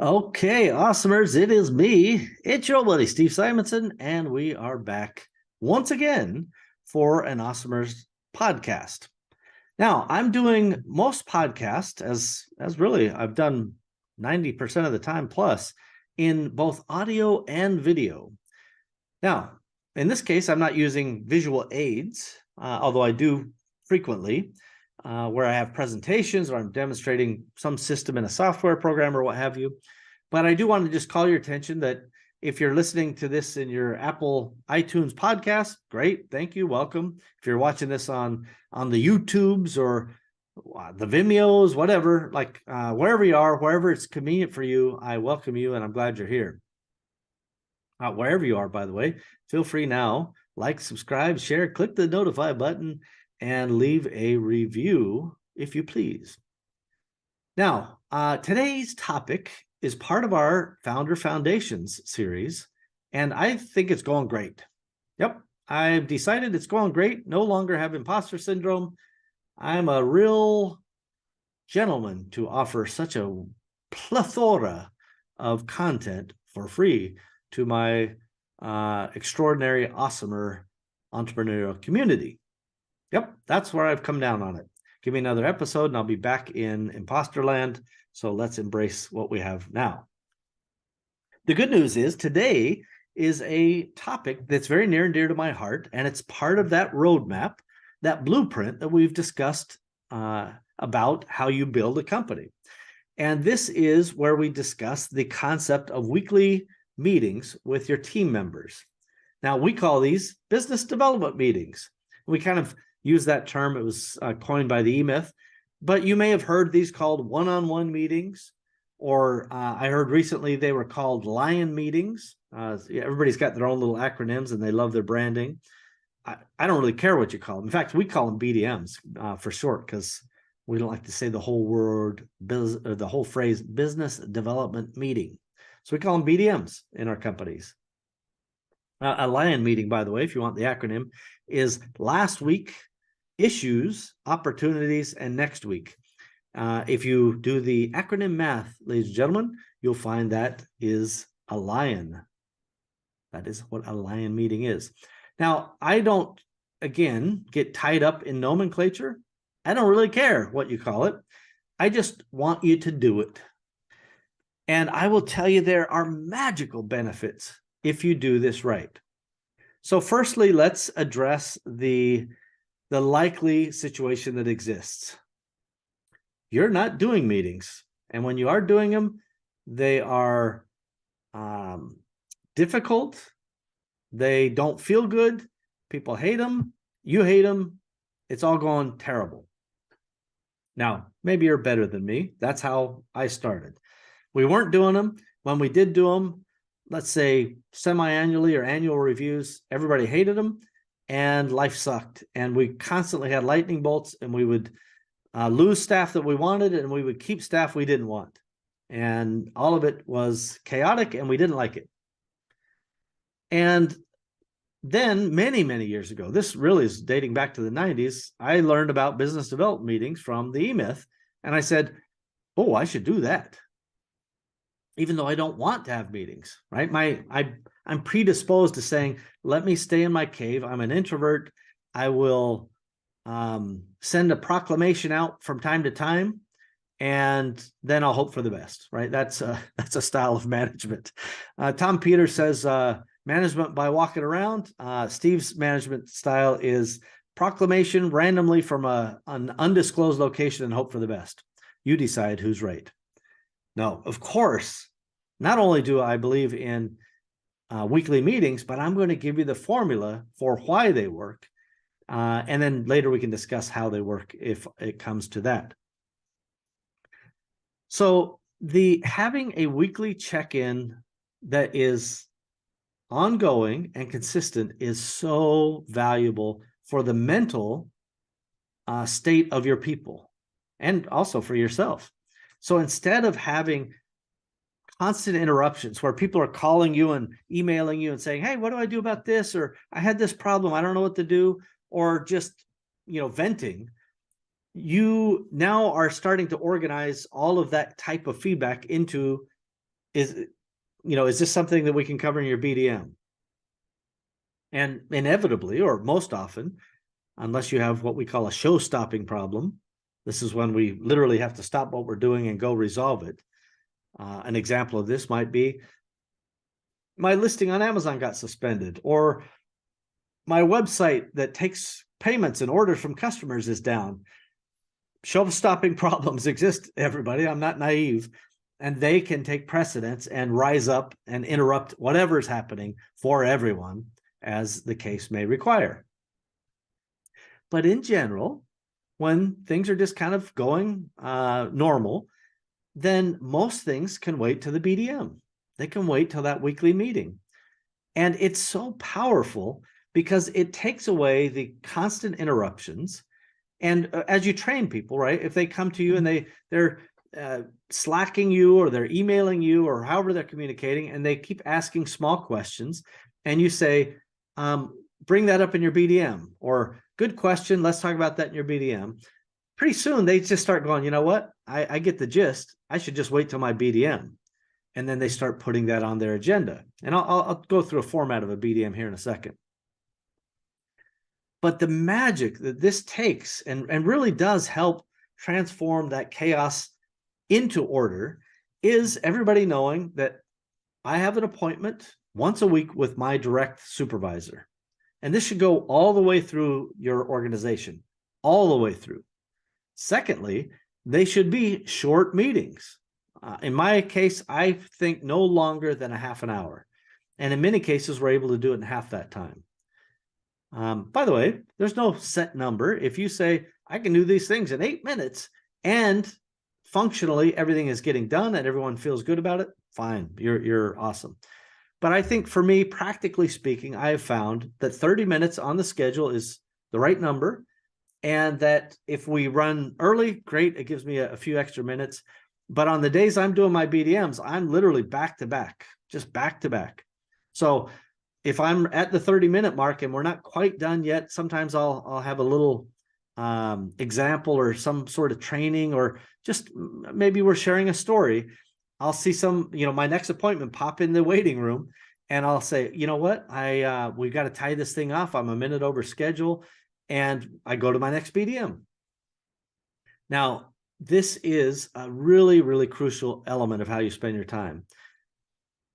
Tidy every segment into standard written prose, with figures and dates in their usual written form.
Okay, awesomers, it is me. It's your buddy, Steve Simonson, and we are back once again for an Awesomers podcast. Now, I'm doing most podcasts as really I've done 90% of the time plus in both audio and video. Now, in this case, I'm not using visual aids, although I do frequently, where I have presentations or I'm demonstrating some system in a software program or what have you. But I do want to just call your attention that if you're listening to this in your Apple iTunes podcast, great, thank you, welcome. If you're watching this on the YouTubes or the Vimeos, whatever, like wherever you are, wherever it's convenient for you, I welcome you and I'm glad you're here. Wherever you are, by the way, feel free now, like, subscribe, share, click the notify button, and leave a review if you please. Now, today's topic is part of our Founder Foundations series, and I think it's going great. Yep, I've decided it's going great. No longer have imposter syndrome. I'm a real gentleman to offer such a plethora of content for free to my extraordinary, awesomer entrepreneurial community. Yep, that's where I've come down on it. Give me another episode and I'll be back in imposter land. So let's embrace what we have now. The good news is today is a topic that's very near and dear to my heart, and it's part of that roadmap, that blueprint that we've discussed about how you build a company. And this is where we discuss the concept of weekly meetings with your team members. Now, we call these business development meetings. We kind of use that term. It was coined by the E-Myth, but you may have heard these called one-on-one meetings, or I heard recently they were called lion meetings. Everybody's got their own little acronyms and they love their branding. I don't really care what you call them. In fact, we call them BDMs for short, because we don't like to say the whole word, or the whole phrase business development meeting. So we call them BDMs in our companies. A lion meeting, by the way, if you want the acronym, is last week, issues, opportunities, and next week. If you do the acronym math, ladies and gentlemen, you'll find that is a lion. That is what a lion meeting is. Now, I don't, again, get tied up in nomenclature. I don't really care what you call it. I just want you to do it. And I will tell you there are magical benefits if you do this right. So firstly, let's address the likely situation that exists. You're not doing meetings. And when you are doing them, they are difficult. They don't feel good. People hate them. You hate them. It's all going terrible. Now, maybe you're better than me. That's how I started. We weren't doing them. When we did do them, let's say semi-annually or annual reviews, everybody hated them and life sucked. And we constantly had lightning bolts, and we would lose staff that we wanted and we would keep staff we didn't want. And all of it was chaotic and we didn't like it. And then many, many years ago, this really is dating back to the 90s, I learned about business development meetings from the E-Myth. And I said, oh, I should do that. Even though I don't want to have meetings, right? I'm predisposed to saying, let me stay in my cave. I'm an introvert. I will send a proclamation out from time to time, and then I'll hope for the best, right? That's a style of management. Tom Peters says, management by walking around. Steve's management style is proclamation randomly from an undisclosed location and hope for the best. You decide who's right. No, of course, not only do I believe in weekly meetings, but I'm going to give you the formula for why they work. And then later we can discuss how they work if it comes to that. So having a weekly check-in that is ongoing and consistent is so valuable for the mental state of your people and also for yourself. So instead of having constant interruptions where people are calling you and emailing you and saying, hey, what do I do about this? Or I had this problem, I don't know what to do, or just, venting, you now are starting to organize all of that type of feedback into is, is this something that we can cover in your BDM? And inevitably, or most often, unless you have what we call a show-stopping problem, this is when we literally have to stop what we're doing and go resolve it. An example of this might be, my listing on Amazon got suspended, or my website that takes payments and orders from customers is down. Show-stopping problems exist, everybody. I'm not naive. And they can take precedence and rise up and interrupt whatever is happening for everyone, as the case may require. But in general, when things are just kind of going normal, then most things can wait to the BDM. They can wait till that weekly meeting. And it's so powerful because it takes away the constant interruptions. And as you train people, right, if they come to you and they're slacking you, or they're emailing you, or however they're communicating, and they keep asking small questions, and you say, bring that up in your BDM, or good question, let's talk about that in your BDM. Pretty soon they just start going, you know what, I get the gist. I should just wait till my BDM. And then they start putting that on their agenda. And I'll go through a format of a BDM here in a second. But the magic that this takes and really does help transform that chaos into order is everybody knowing that I have an appointment once a week with my direct supervisor. And this should go all the way through your organization, all the way through. Secondly, they should be short meetings. In my case, I think no longer than a half an hour. And in many cases, we're able to do it in half that time. By the way, there's no set number. If you say, I can do these things in 8 minutes and functionally everything is getting done and everyone feels good about it, fine, you're awesome. But I think for me, practically speaking, I have found that 30 minutes on the schedule is the right number. And that if we run early, great, it gives me a few extra minutes. But on the days I'm doing my BDMs, I'm literally back to back, just back to back. So if I'm at the 30-minute mark and we're not quite done yet, sometimes I'll have a little example or some sort of training, or just maybe we're sharing a story. I'll see my next appointment pop in the waiting room, and I'll say, you know what, we've got to tie this thing off. I'm a minute over schedule, and I go to my next BDM. Now, this is a really, really crucial element of how you spend your time.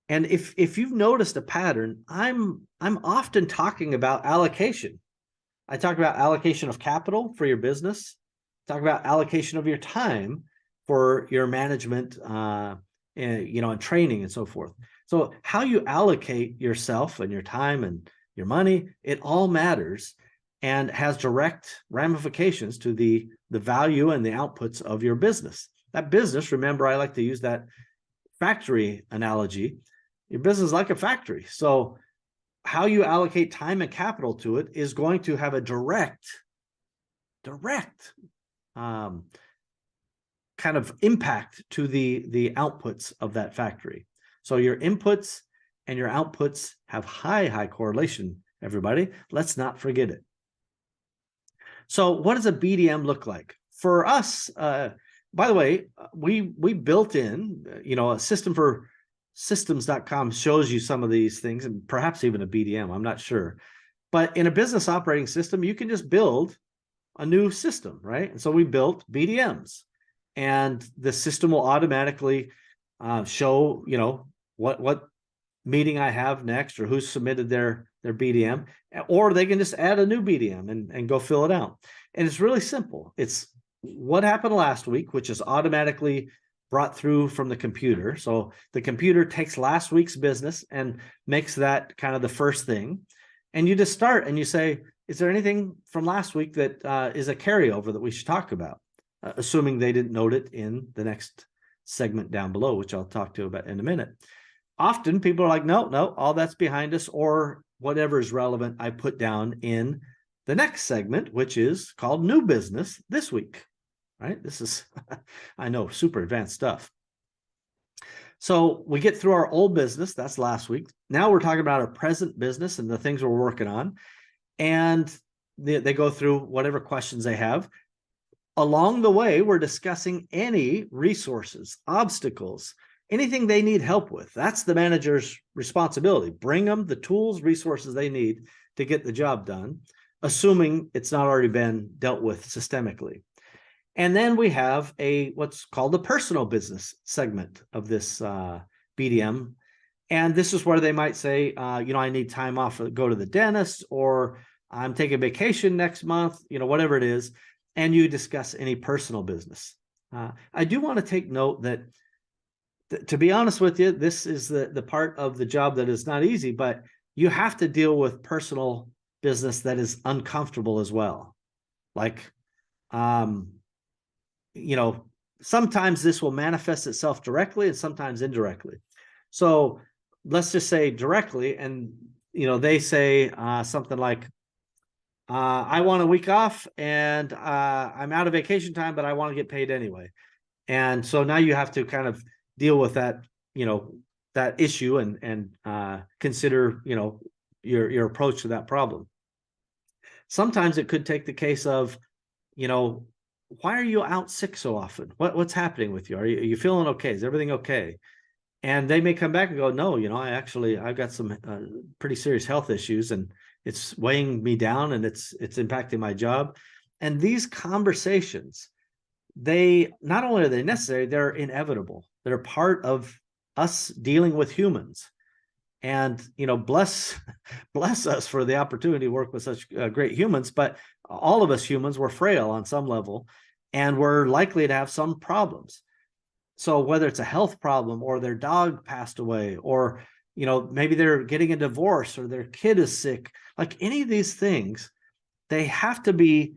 And if you've noticed a pattern, I'm often talking about allocation. I talk about allocation of capital for your business, talk about allocation of your time for your management, and training and so forth. So how you allocate yourself and your time and your money, it all matters and has direct ramifications to the value and the outputs of your business. That business, remember, I like to use that factory analogy. Your business is like a factory. So how you allocate time and capital to it is going to have a direct kind of impact to the outputs of that factory. So your inputs and your outputs have high correlation, everybody. Let's not forget it. So what does a BDM look like? For us, by the way, we built in, a system for systems.com shows you some of these things, and perhaps even a BDM, I'm not sure. But in a business operating system, you can just build a new system, right? And so we built BDMs, and the system will automatically show, what meeting I have next, or who's submitted their BDM, or they can just add a new BDM and go fill it out. And it's really simple. It's what happened last week, which is automatically brought through from the computer. So the computer takes last week's business and makes that kind of the first thing. And you just start and you say, is there anything from last week that is a carryover that we should talk about? Assuming they didn't note it in the next segment down below, which I'll talk to you about in a minute. Often people are like, no, all that's behind us, or whatever is relevant I put down in the next segment, which is called new business this week, right? This is, I know, super advanced stuff. So we get through our old business, that's last week. Now we're talking about our present business and the things we're working on. And they go through whatever questions they have. Along the way, we're discussing any resources, obstacles, anything they need help with. That's the manager's responsibility. Bring them the tools, resources they need to get the job done, assuming it's not already been dealt with systemically. And then we have what's called the personal business segment of this BDM. And this is where they might say, I need time off to go to the dentist, or I'm taking vacation next month, whatever it is. And you discuss any personal business. I do want to take note that, to be honest with you, this is the part of the job that is not easy, but you have to deal with personal business that is uncomfortable as well. Like, sometimes this will manifest itself directly and sometimes indirectly. So let's just say directly, and they say something like, I want a week off and I'm out of vacation time, but I want to get paid anyway. And so now you have to kind of deal with that, that issue and consider, your approach to that problem. Sometimes it could take the case of, why are you out sick so often? What's happening with you? Are you feeling okay? Is everything okay? And they may come back and go, no, I've got some pretty serious health issues and it's weighing me down and it's impacting my job. And these conversations, they not only are they necessary, they're inevitable. They're part of us dealing with humans. And bless us for the opportunity to work with such great humans. But all of us humans, we're frail on some level, and we're likely to have some problems. So whether it's a health problem, or their dog passed away, or maybe they're getting a divorce, or their kid is sick, like any of these things, they have to be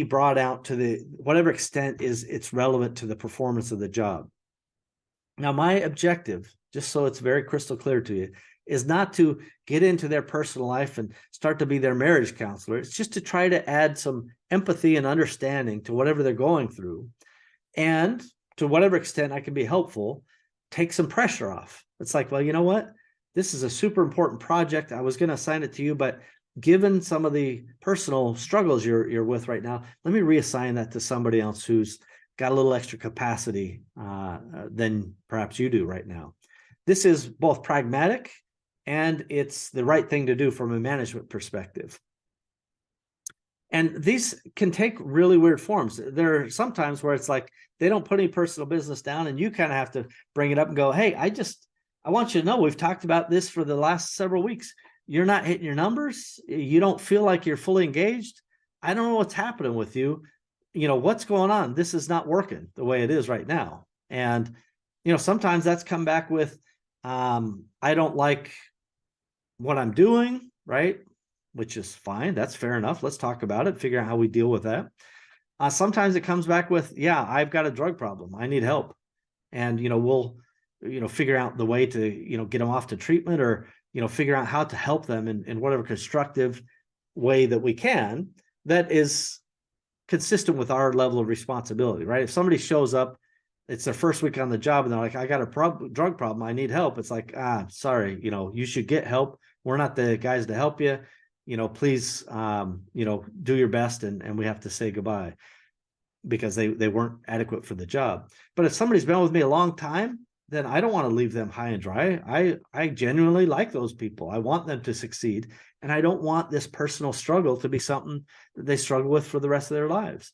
brought out to the whatever extent it's relevant to the performance of the job. Now, my objective, just so it's very crystal clear to you, is not to get into their personal life and start to be their marriage counselor. It's just to try to add some empathy and understanding to whatever they're going through. And to whatever extent I can be helpful, take some pressure off. It's like, well, you know what? This is a super important project. I was going to assign it to you, but given some of the personal struggles you're with right now, let me reassign that to somebody else who's got a little extra capacity than perhaps you do right now. This is both pragmatic and it's the right thing to do from a management perspective. And these can take really weird forms. There are sometimes where it's like they don't put any personal business down and you kind of have to bring it up and go, hey, I want you to know we've talked about this for the last several weeks. You're not hitting your numbers. You don't feel like you're fully engaged. I don't know what's happening with you. What's going on? This is not working the way it is right now. And, sometimes that's come back with, I don't like what I'm doing, right? Which is fine. That's fair enough. Let's talk about it, figure out how we deal with that. Sometimes it comes back with, yeah, I've got a drug problem. I need help. And, we'll, figure out the way to, get them off to treatment, or, figure out how to help them in whatever constructive way that we can that is consistent with our level of responsibility, right? If somebody shows up, it's their first week on the job and they're like, I got a drug problem, I need help. It's like, sorry, you should get help. We're not the guys to help you. Please, do your best. And we have to say goodbye because they weren't adequate for the job. But if somebody's been with me a long time, then I don't want to leave them high and dry. I genuinely like those people. I want them to succeed. And I don't want this personal struggle to be something that they struggle with for the rest of their lives.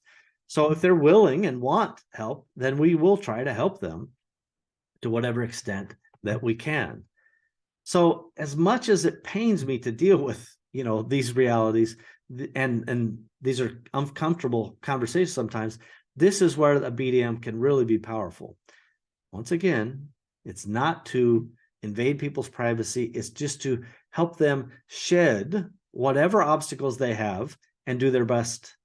So if they're willing and want help, then we will try to help them to whatever extent that we can. So as much as it pains me to deal with, these realities, and these are uncomfortable conversations sometimes, this is where a BDM can really be powerful. Once again, it's not to invade people's privacy. It's just to help them shed whatever obstacles they have and do their best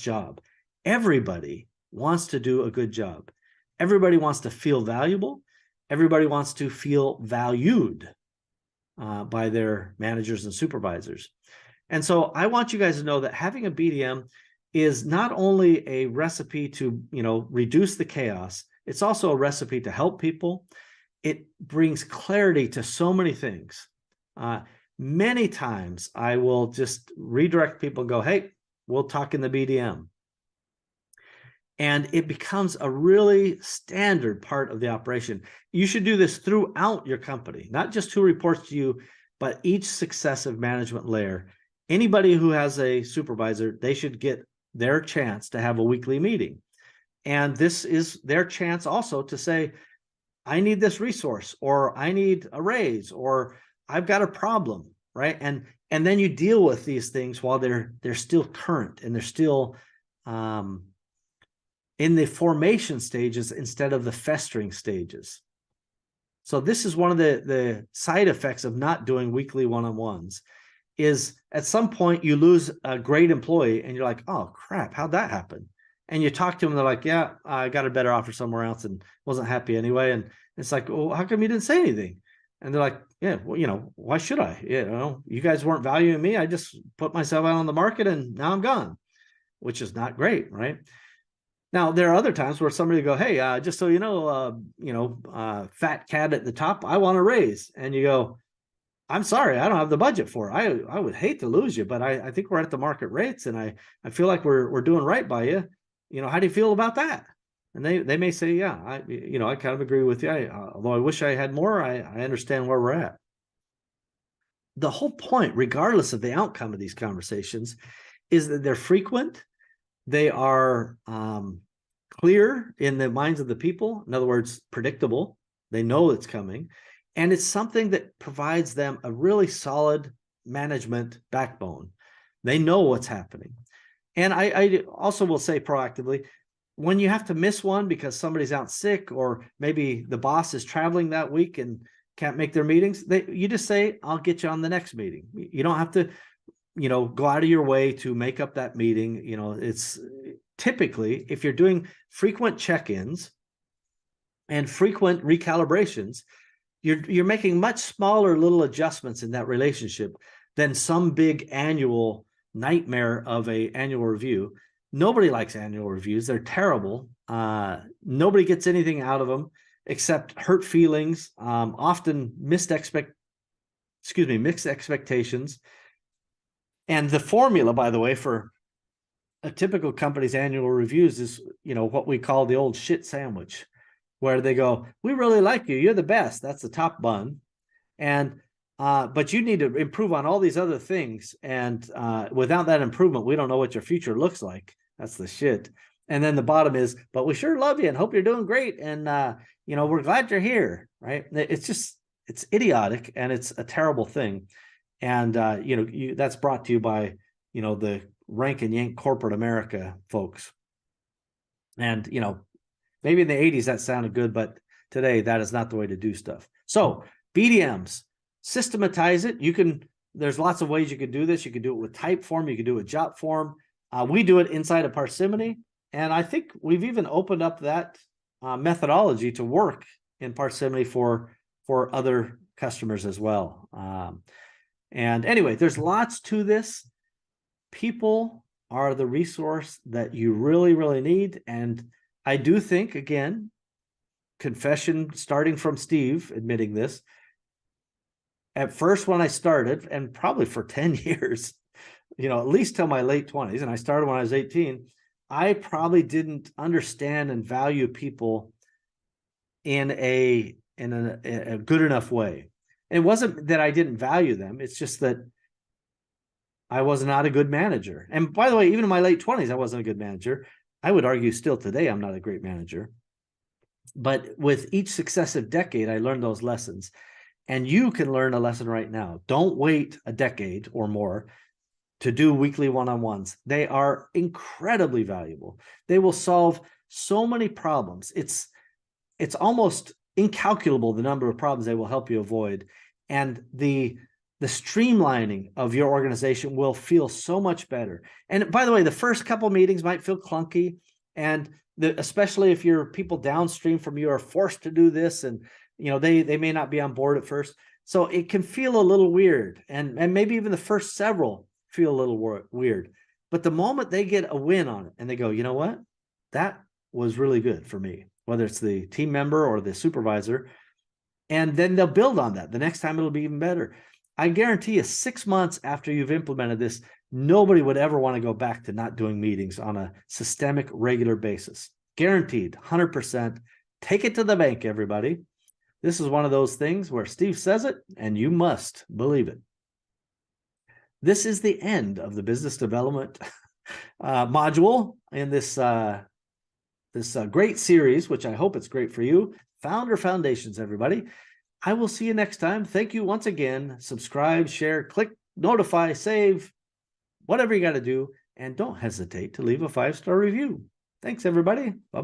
job. Everybody wants to do a good job. Everybody wants to feel valuable. Everybody wants to feel valued by their managers and supervisors. And so I want you guys to know that having a BDM is not only a recipe to, reduce the chaos, it's also a recipe to help people. It brings clarity to so many things. Many times I will just redirect people and go, hey, we'll talk in the BDM. And it becomes a really standard part of the operation. You should do this throughout your company, not just who reports to you, but each successive management layer. Anybody who has a supervisor, they should get their chance to have a weekly meeting. And this is their chance also to say, I need this resource, or I need a raise, or I've got a problem, right? And then you deal with these things while they're still current and they're still in the formation stages instead of the festering stages. So this is one of the side effects of not doing weekly one-on-ones, is at some point you lose a great employee and you're like, oh crap, how'd that happen? And you talk to them, they're like, yeah, I got a better offer somewhere else and wasn't happy anyway. And it's like, well, how come you didn't say anything? And they're like, yeah, well, why should I? You guys weren't valuing me. I just put myself out on the market and now I'm gone, which is not great, right? Now, there are other times where somebody will go, hey, just so you know, fat cat at the top, I want a raise. And you go, I'm sorry, I don't have the budget for it. I would hate to lose you, but I think we're at the market rates and I feel like we're doing right by you. How do you feel about that? And they may say, yeah, I kind of agree with you. Although I wish I had more, I understand where we're at. The whole point, regardless of the outcome of these conversations, is that they're frequent. They are clear in the minds of the people. In other words, predictable. They know it's coming. And it's something that provides them a really solid management backbone. They know what's happening. And I also will say proactively, when you have to miss one because somebody's out sick, or maybe the boss is traveling that week and can't make their meetings, you just say, I'll get you on the next meeting. You don't have to, go out of your way to make up that meeting. It's typically, if you're doing frequent check-ins and frequent recalibrations, you're making much smaller little adjustments in that relationship than some big annual nightmare of a annual review. Nobody likes annual reviews. They're terrible. Nobody gets anything out of them except hurt feelings, often mixed expectations. And the formula, by the way, for a typical company's annual reviews is, what we call the old shit sandwich, where they go, we really like you. You're the best. That's the top bun. And but you need to improve on all these other things. And without that improvement, we don't know what your future looks like. That's the shit. And then the bottom is, but we sure love you and hope you're doing great. And, we're glad you're here. Right. It's idiotic and it's a terrible thing. And, that's brought to you by, the rank and yank corporate America folks. And, maybe in the 80s that sounded good, but today that is not the way to do stuff. So BDMs, systematize it. There's lots of ways you can do this. You can do it with type form. You can do it with jot form. We do it inside of Parsimony. And I think we've even opened up that methodology to work in Parsimony for other customers as well. And anyway, there's lots to this. People are the resource that you really, really need. And I do think, again, confession starting from Steve admitting this, at first when I started, and probably for 10 years, at least till my late 20s, and I started when I was 18, I probably didn't understand and value people in a good enough way. It wasn't that I didn't value them. It's just that I was not a good manager. And by the way, even in my late 20s, I wasn't a good manager. I would argue still today, I'm not a great manager. But with each successive decade, I learned those lessons. And you can learn a lesson right now. Don't wait a decade or more to do weekly one-on-ones. They are incredibly valuable. They will solve so many problems. It's almost incalculable the number of problems they will help you avoid. And the streamlining of your organization will feel so much better. And by the way, the first couple meetings might feel clunky, and especially if your people downstream from you are forced to do this, and they may not be on board at first. So it can feel a little weird, and maybe even the first several feel a little weird. But the moment they get a win on it and they go, you know what, that was really good for me, whether it's the team member or the supervisor, and then they'll build on that. The next time it'll be even better. I guarantee you 6 months after you've implemented this, nobody would ever want to go back to not doing meetings on a systemic, regular basis. Guaranteed, 100%. Take it to the bank, everybody. This is one of those things where Steve says it, and you must believe it. This is the end of the business development module in this great series, which I hope it's great for you. Founder Foundations, everybody. I will see you next time. Thank you once again. Subscribe, share, click, notify, save, whatever you got to do. And don't hesitate to leave a 5-star review. Thanks, everybody. Bye-bye.